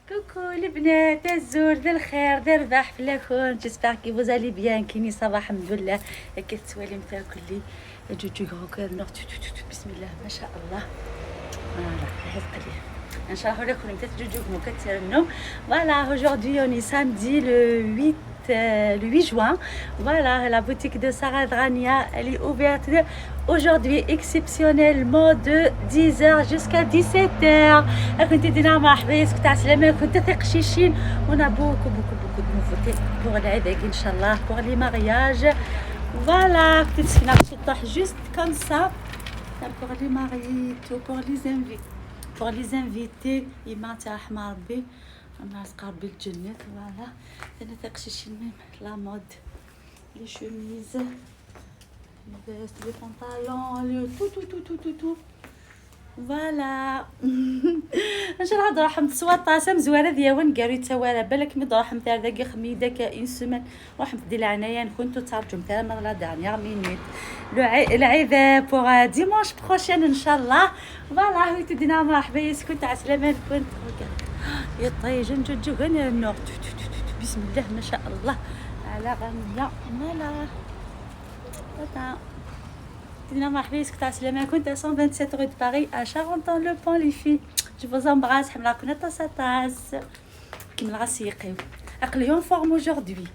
Coucou les بنات الزور ديال الخير ديال الرباح في لاكون جيسبر كي vous allez bien كيني صباح الحمد لله كتسوالي متاكل لي جوجو غوكر نوت بسم الله ما شاء الله فوالا هاد قليل ان شاء الله لكم متات جوجو مو كترنو فوالا aujourd'hui on est samedi le 8 juin. Voilà, la boutique de Sarah Drania, elle est ouverte aujourd'hui exceptionnellement de 10h jusqu'à 17h. كنت دينا مرحبا كنت عسلامة كنت تقشيشين. On a beaucoup de nouveautés pour العيد ان شاء الله pour les mariages. Voilà, كنت سكينة تطيح juste comme ça pour les mariés pour les invités يما تاع رحمة ربي الله يرزق ربي الجنة. فوالا انا تقشيشين لا مود لي شوميز لي فيست لي بونطالون لي تو فوالا ان شاء الله راح تصوات طاسه مزواره ديالون قاري توارا بالك مي راح مثال داكي خميده كاين سيمين راح ندير العنايه كنت ترجم تاع لا دانيير مينوت العيد بوغ ديمونش بروشين ان شاء الله. فوالا هويت دينا مرحبا كنت عسلامه كنت يا طيجن جوجو غنى النور بسم الله ما شاء الله على غنيه فوالا هذا دينا مرحبا كنت عسلامه كنت 127 rue de Paris à Charenton-le-Pont les filles. Je vous embrasse حملاكم طاسه طاس كيما الغسيقي اقليون فورم aujourd'hui.